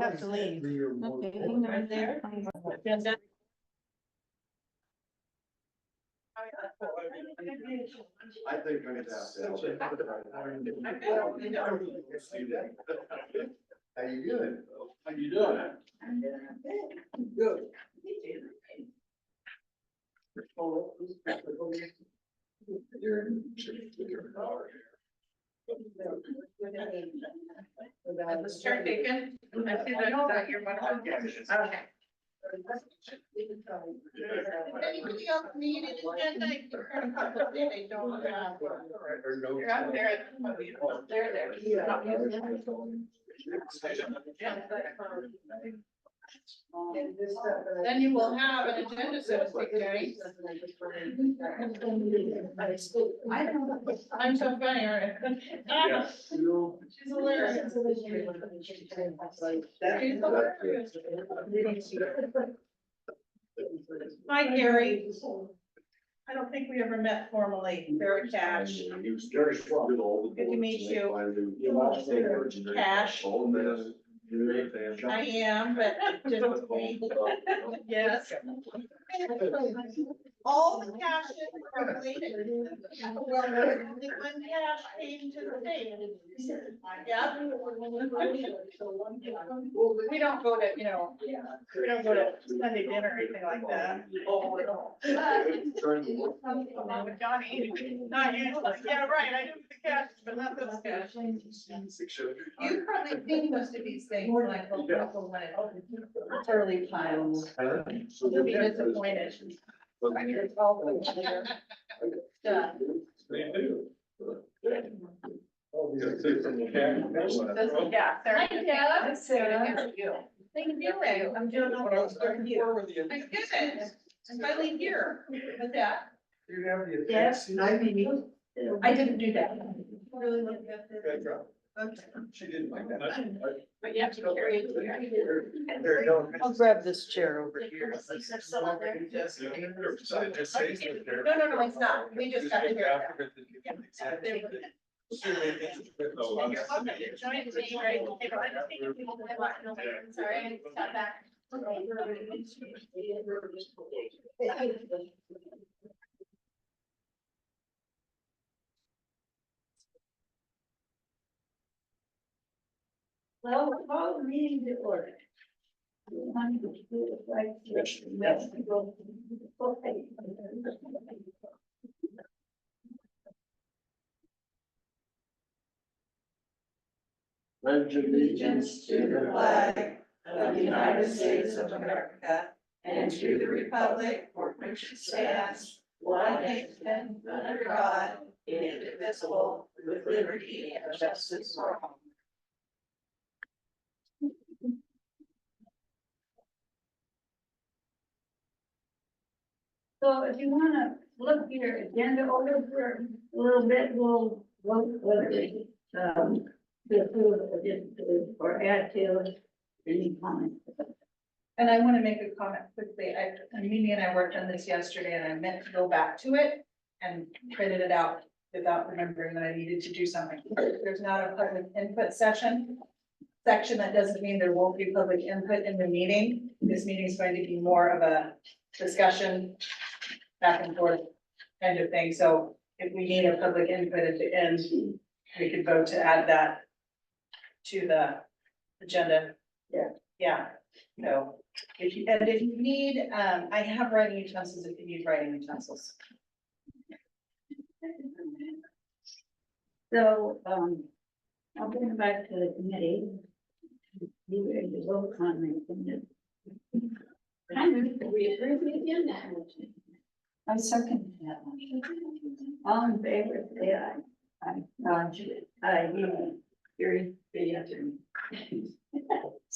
Have to leave. Okay, hang on there. Agenda. I think I'm gonna have to. How you doing? How you doing? Good. Was chair taken? I see that you're one of them. Okay. Anybody else need an agenda? They don't have. You're up there at the podium. They're there. Then you will have an agenda, so to speak, Jerry. I'm so funny, aren't I? She's hilarious. She's hilarious. Hi, Gary. I don't think we ever met formally. Gary Cash. He was very strong. Good to meet you. Cash. I am, but just wait. Yes. All the caches are related. Well, the one cache came to the state. Yeah. We don't go to, we don't go to Sunday dinner or anything like that. With Johnny, not usually. Yeah, right, I do the caches, but not those caches. You've probably seen most of these things, like the local when it's early piles. You'll be disappointed. It's all done. Yeah, Sarah. Hi, Sarah. Thank you. I'm doing all this for you. My goodness, I'm finally here. What's that? Yes, I mean, I didn't do that. Really look at this. Okay. She didn't like that. But you have to carry it here. There you go. I'll grab this chair over here. No, no, it's not. We just got to hear that. You're welcome to join me, right? Sorry, step back. Well, we'll call the meeting to order. Pledge allegiance to the flag of the United States of America and to the republic for which it stands, one nation, under God, indivisible, with liberty and justice for all. So if you wanna look your agenda over for a little bit, we'll vote whether to approve or disapprove or add to any comment. And I want to make a comment quickly. Mimi and I worked on this yesterday and I meant to go back to it and printed it out without remembering that I needed to do something. There's not a public input section. That doesn't mean there won't be public input in the meeting. This meeting is going to be more of a discussion, back and forth kind of thing. So if we need a public input at the end, we could vote to add that to the agenda. Yeah, no. If you need, I have writing utensils if you need writing utensils. So, I'll bring it back to the committee. You ready to vote on it? I move that we approve the agenda. I second that motion. All in favor, say aye. Aye, you're the attorney.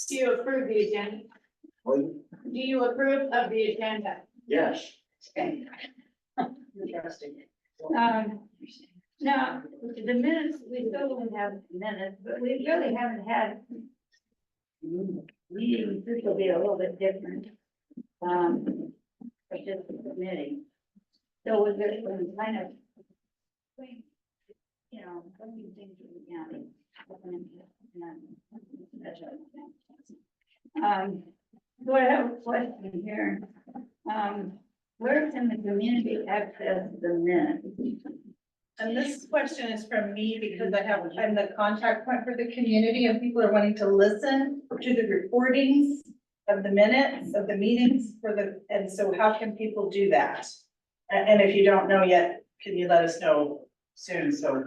Do you approve the agenda? Do you approve of the agenda? Yes. Okay. Interesting. Now, the minutes, we still don't have minutes, but we really haven't had meetings. This will be a little bit different. But just the committee. So was there some kind of, some things in the county? So I have a question here. Where can the community access the minutes? And this question is from me because I'm the contact point for the community and people are wanting to listen to the recordings of the minutes of the meetings and so how can people do that? And if you don't know yet, can you let us know soon so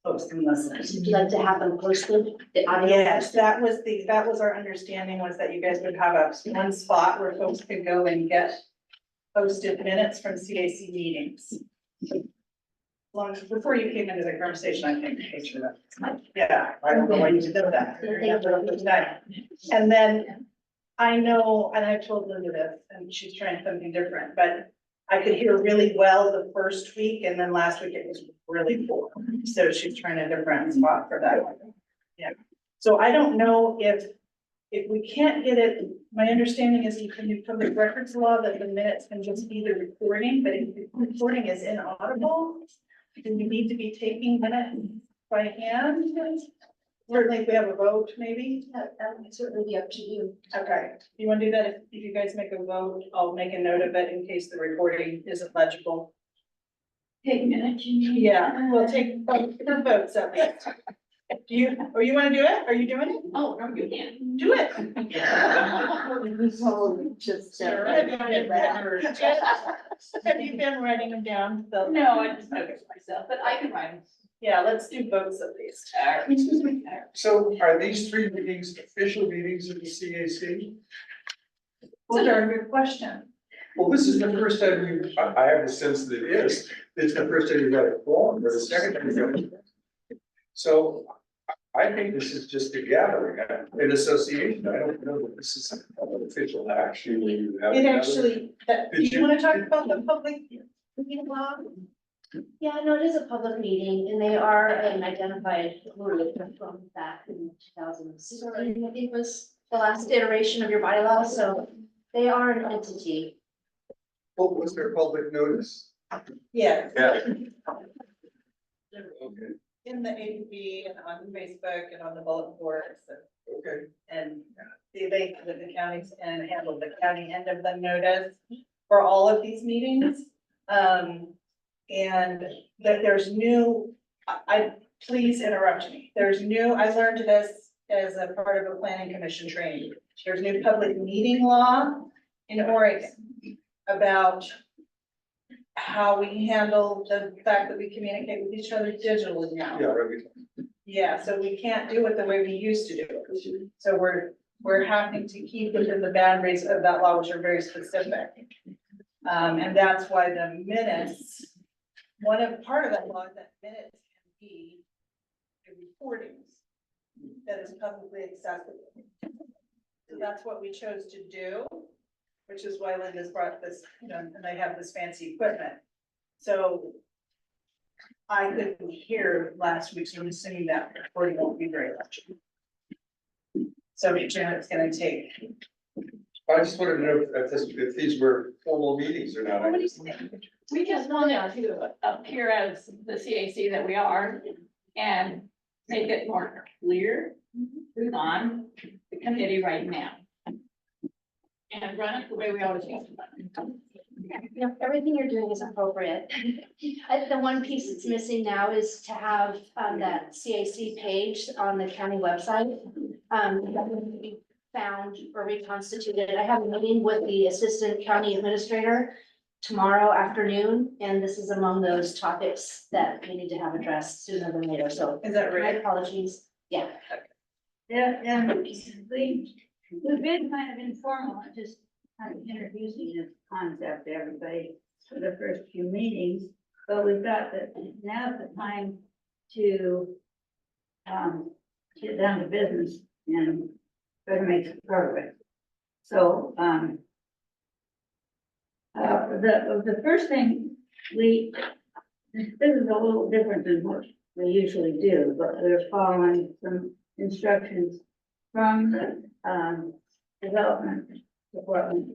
folks can listen? Would you like to have them posted, the audio? Yes, that was our understanding was that you guys would have one spot where folks could go and get posted minutes from CAC meetings. Long before you came into the conversation, I think, yeah, I don't know why you did that. And then I know, and I told Linda this, and she's trying something different, but I could hear really well the first week, and then last week it was really poor. So she's trying a different spot for that one. Yeah, so I don't know if we can't get it, my understanding is you can do public records law that the minutes can just be the recording, but if the recording is inaudible, do we need to be taking minutes by hand? Certainly if we have a vote, maybe. That would certainly be up to you. Okay, you want to do that? If you guys make a vote, I'll make a note of it in case the recording isn't legible. Take minutes, you mean? Yeah, we'll take the votes at least. Do you want to do it? Are you doing it? Oh, no, you can't. Do it. Just. Sure. Have you been writing them down? Phil? No, I just noticed myself, but I can write them. Yeah, let's do votes at least. So are these 3 meetings official meetings of the CAC? Well, a good question. Well, this is the first time I have the sense that it is. It's the first time you've got a quorum, or the second time you've got a. So I think this is just a gathering, an association. I don't know that this is an official action. It actually, do you want to talk about the public meeting law? Yeah, no, it is a public meeting and they are an identified group from back in 2016, I think was the last iteration of your bylaw, so they are an entity. What was their public notice? Yeah. Yeah. Okay, In the APB and on Facebook and on the bulletin boards okay. and they, the counties and handle the county end of the notice for all of these meetings. And that there's new, please interrupt me. There's new, I learned this as a part of a planning commission training. There's new public meeting law in Oregon about how we handle the fact that we communicate with each other digitally now. Yeah, right. Yeah, so we can't do it the way we used to do it. So we're having to keep within the boundaries of that law, which are very specific. And that's why the minutes, part of that law is that minutes can be the recordings that is publicly accessible. So that's what we chose to do, which is why Linda's brought this, and they have this fancy equipment. So I couldn't hear last week, so I'm assuming that recording won't be very loud. So Janet's gonna take. I just wanted to know if these were formal meetings or not. We just wanted to appear as the CAC that we are and make it more clear who's on the committee right now. And run it the way we always used to run it. You know, everything you're doing is appropriate. The one piece that's missing now is to have that CAC page on the county website. That will be found or reconstituted. I have a meeting with the assistant county administrator tomorrow afternoon, and this is among those topics that we need to have addressed sooner than later. So Is that my right? apologies. Yeah. Yeah, and we've been kind of informal, just kind of introducing this concept to everybody for the first few meetings. But we've got now's the time to get down to business and try to make some progress. So the first thing this is a little different than what we usually do, but we're following some instructions from the development department,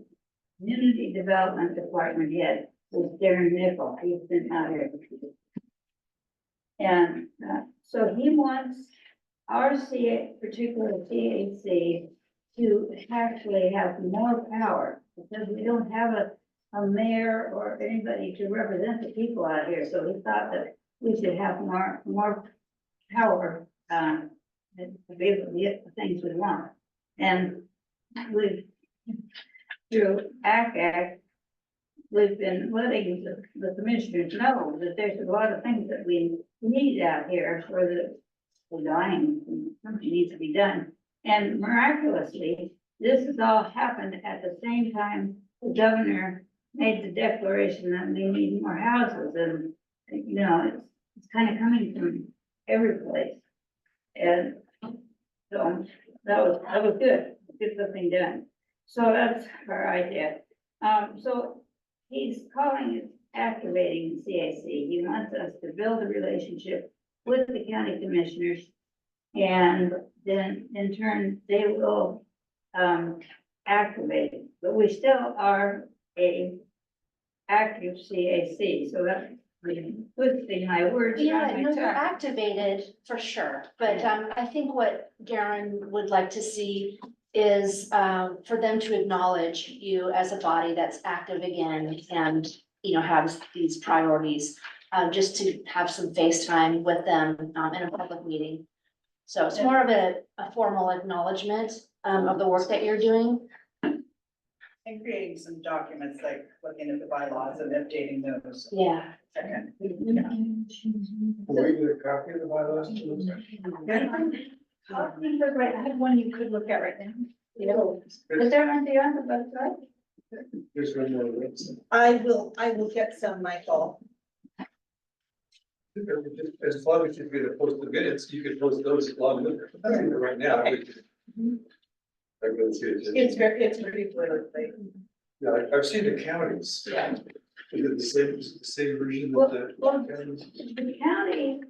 community development department head, was Darren Nickel. He's been out here. And so he wants our particular CAC to actually have more power, because we don't have a mayor or anybody to represent the people out here, so we thought that we should have more power, to be able to get the things we want. And we've, through CAC, we've been letting the commissioners know that there's a lot of things that we need out here for the dying, and something needs to be done. And miraculously, this has all happened at the same time the governor made the declaration that we need more houses, and, you know, it's kind of coming from every place. And so that was good, get something done. So that's our idea. So he's calling it activating the CAC. He wants us to build a relationship with the county commissioners. And then in turn, they will, activate it. But we still are a active CAC, so that's good thing, my words. Yeah, around my no, they're tongue. activated for sure, but Yeah. I think what Darren would like to see is for them to acknowledge you as a body that's active again and, you know, has these priorities. Just to have some face time with them in a public meeting. So it's more of a formal acknowledgement of the work that you're doing. And creating some documents, like looking at the bylaws and updating those. Yeah. Okay. Will we get a copy of the bylaws? I have one you could look at right now. Is there anything on the website? There's one more. Website. I will get some, Michael. As long as you're gonna post the minutes, you can post those along with it. Right now, I would just. I would see it. It's pretty politically. Yeah, I've seen the counties. Yeah. Is it the same version Well, that well, the counties? The county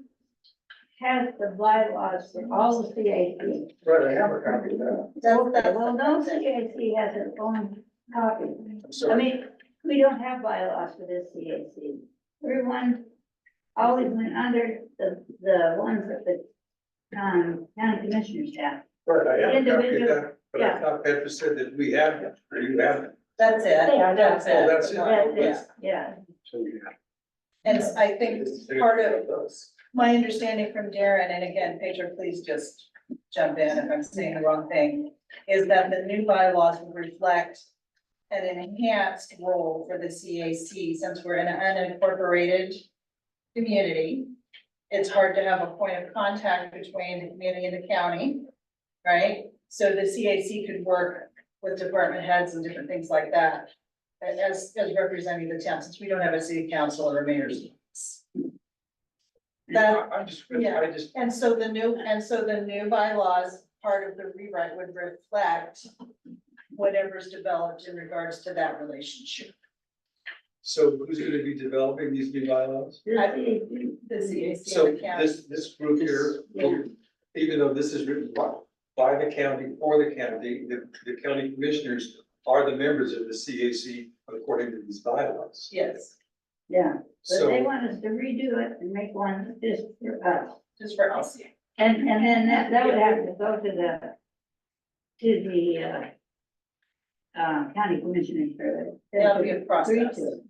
has the bylaws for all the CAC. Right, I have a copy of that. Well, no CAC has its own copy. I'm I sorry. mean, we don't have bylaws for this CAC. Everyone always went under the ones that the, county commissioners have. Right, I have a copy of individual- that, but I yeah. thought Petra said that we have it, or you have it. That's it. Yeah, That's Oh, it. that's it. Yeah. So you have. And I think part of my understanding from Darren, and again, Pedro, please just jump in if I'm saying the wrong thing, is that the new bylaws will reflect an enhanced role for the CAC, since we're in an unincorporated community. It's hard to have a point of contact between the community and the county, right? So the CAC could work with department heads and different things like that, as representing the town, since we don't have a city council or a mayor's. That, I just, yeah. I just, and so the new bylaws, part of the rewrite would reflect whatever's developed in regards to that relationship. so who's gonna be developing these new bylaws? The CAC. The CAC So and the county. this group here, even though this is written by the county, for the county, the county commissioners are the members of the CAC according to these bylaws. Yes, Yeah, but So, they want us to redo it and make one just for us. just for Alsea. And then that would have to go to the county commissioners for the. That'll be a agree process. to it.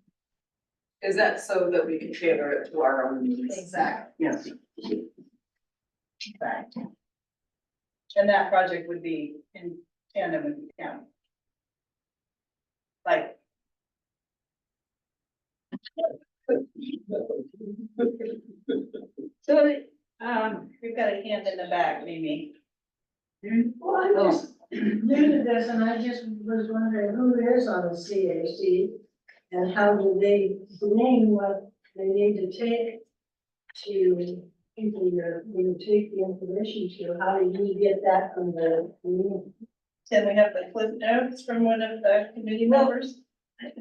Is that so that we can tailor it to our own needs? Exactly. Yes. Exactly. And that project would be in tandem with the county. Like, So, we've got a hand in the back, Mimi. Well, I'm just new to this, and I just was wondering who is on the CAC and how do they name what they need to take to people you're going to take the information to? How do you get that from the community? Can we have the cliff notes from one of the committee Well- members?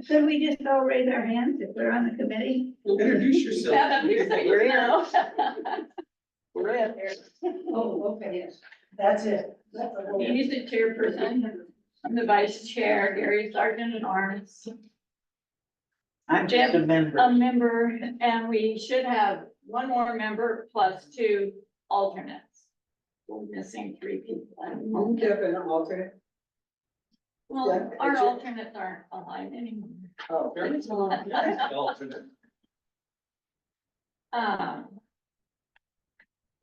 could we just all raise our hands if we're on the committee? introduce yourself. We're in here. Oh, okay, yes, that's it. That's the whole- He's the chairperson. I'm the vice chair, Gary Sergeant at Arms. I'm just a member. A member, and we should have one more member plus two alternates. We're missing three people. You have an alternate? Well, our alternates aren't aligned anymore. Oh, very cool. Alternate.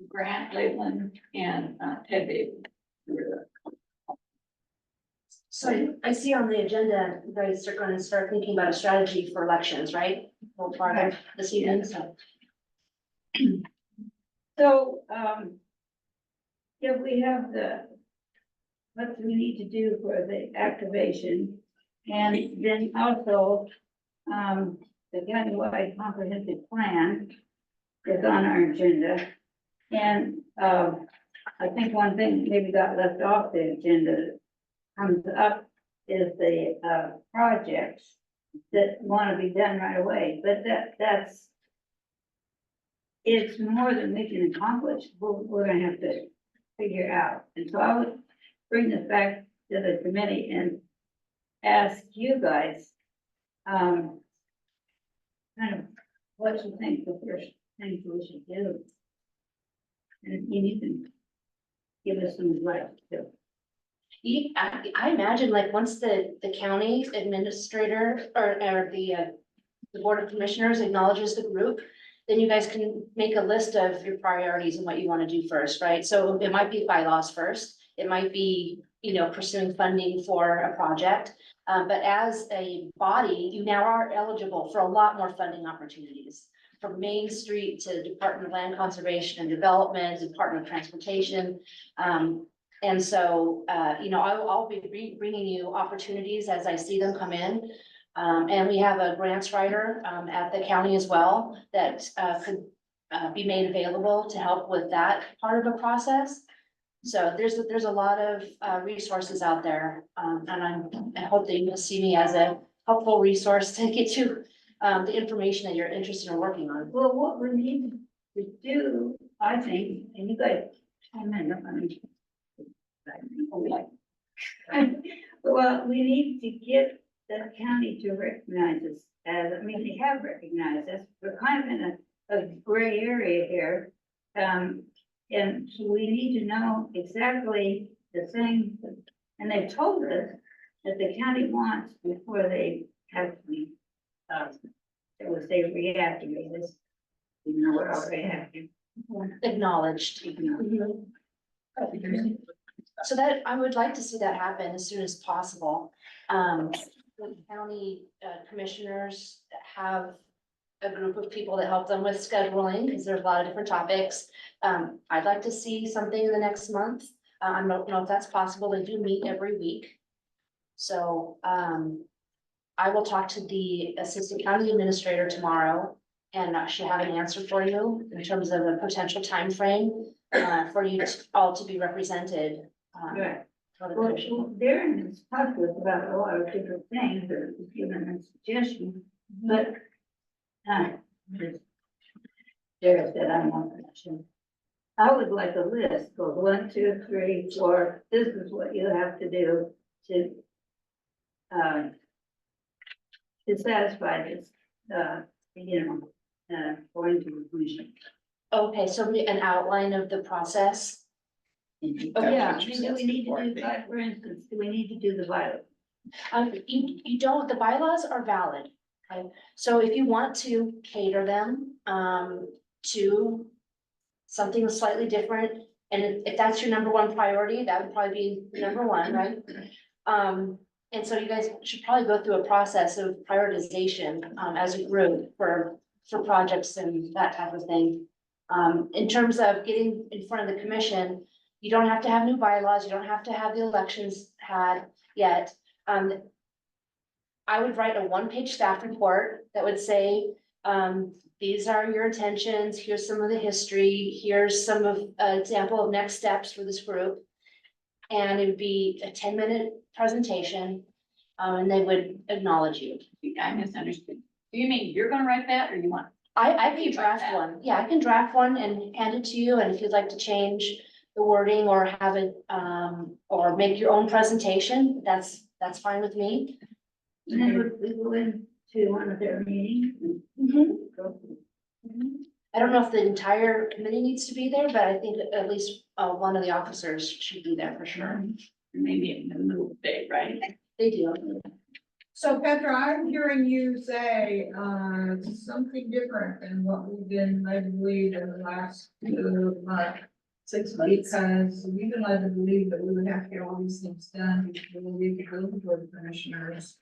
Grant Lakeland and Ted Bailey. So I see on the agenda, you guys are gonna start thinking about a strategy for elections, right? Well, part of this evening, so. So, if we have what we need to do for the activation, and then also, the countywide comprehensive plan is on our agenda. And, I think one thing maybe got left off the agenda that comes up is the, projects that want to be done right away, but that's it's more than we can accomplish, we're gonna have to figure out. And so I would bring this back to the committee and ask you guys, kind of what you think the first things we should do. And you can give us some advice too. I imagine like once the county administrator or the board of commissioners acknowledges the group, then you guys can make a list of your priorities and what you want to do first, right? So it might be bylaws first. It might be, pursuing funding for a project. But as a body, you now are eligible for a lot more funding opportunities. From Main Street to Department of Land Conservation and Development, Department of Transportation. And so, I'll be bringing you opportunities as I see them come in. And we have a grants writer at the county as well that could be made available to help with that part of the process. So there's a lot of resources out there, and I hope that you will see me as a helpful resource to get you the information that you're interested in working on. Well, what we need to do, I think, and you guys, well, we need to get the county to recognize us as, they have recognized us, we're kind of in a gray area here. And so we need to know exactly the thing, and they've told us that the county wants before they have to be, it was they reactivate this. You know what else they have to. Acknowledged. Mhm. So that, I would like to see that happen as soon as possible. The county commissioners have a group of people that help them with scheduling, because there's a lot of different topics. I'd like to see something in the next month. I don't know if that's possible. They do meet every week. So, I will talk to the assistant county administrator tomorrow, and I should have an answer for you in terms of a potential timeframe for you all to be represented. Right. for the Well, commission. Darren has talked to us about a lot of different things, or given a suggestion, but, Darren said, I want that. I would like a list, go 1, 2, 3, 4, this is what you have to do to satisfy this, going to the commission. Okay, so an outline of the process. Yeah, do we need to do, for instance, do we need to do the violet? You don't, the bylaws are valid, okay? So if you want to cater them, to something slightly different, and if that's your number one priority, that would probably be number one, right? And so you guys should probably go through a process of prioritization, as a group for projects and that type of thing. In terms of getting in front of the commission, you don't have to have new bylaws, you don't have to have the elections had yet. I would write a one-page staff report that would say, these are your intentions, here's some of the history, here's some of, example of next steps for this group. And it would be a 10-minute presentation, and they would acknowledge you. I misunderstood. Do you mean you're gonna write that, or you want? I can draft one, yeah, I can draft one and hand it to you, and if you'd like to change the wording or have it, or make your own presentation, that's fine with me. And then we go into one of their meetings. I don't know if the entire committee needs to be there, but I think at least one of the officers should be there for sure. Maybe in the middle of the day, right? They do. So Petra, I'm hearing you say, something different than what we've been led to believe in the last month. 6 months. Because we've been led to believe that we would have to get all these things done before we could go before the commissioners.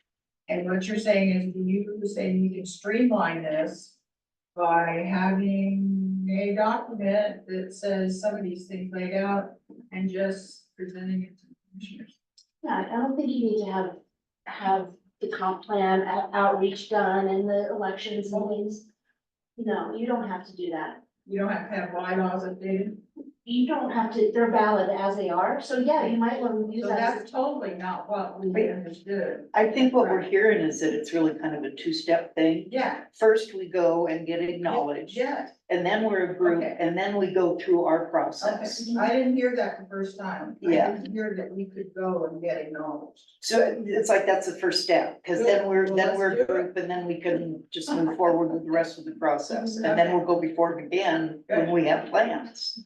And what you're saying is, you were saying you can streamline this by having a document that says some of these things laid out and just presenting it to the commissioners. Yeah, I don't think you need to have the comp plan outreach done and the elections and things. No, you don't have to do that. You don't have to have bylaws updated. You don't have to, they're valid as they are, so yeah, you might want to use So that. that's totally not what we understood. I think what we're hearing is that it's really kind of a two-step thing. Yeah, First, we go and get acknowledged, yeah. and then we're a group, Okay. and then we go through our Okay, process. I didn't hear that the first time. Yeah. I didn't hear that we could go and get acknowledged. So it's like that's the first step, because then Well, we're let's a do it. group, and then we can just move forward with the rest of the process. And then we'll go before it again when we have plans.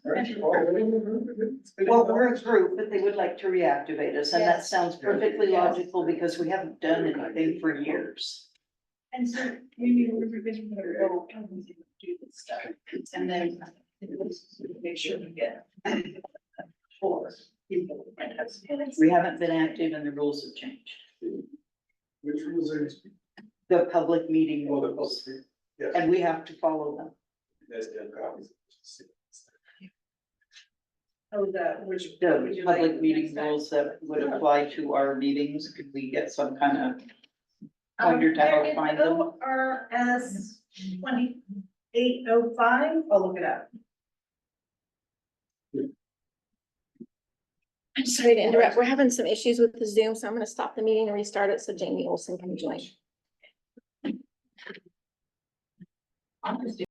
Well, we're a group, but they would like to reactivate us, and that Yes. sounds perfectly Yes. logical because we haven't done anything for years. And so maybe we're going to go and do this stuff and then make sure we get four people. We haven't been active and the rules have changed. Which rules are, The public meeting well, the rules, policy, yes, and we have to follow them. there's the copies. Oh, that, which. The public meeting rules that would apply to our meetings, could we get some kind of pointer to how to find them? ORS 2805, I'll look it up. I'm sorry to interrupt. We're having some issues with the Zoom, so I'm gonna stop the meeting and restart it so Jamie Olson can join. I'm just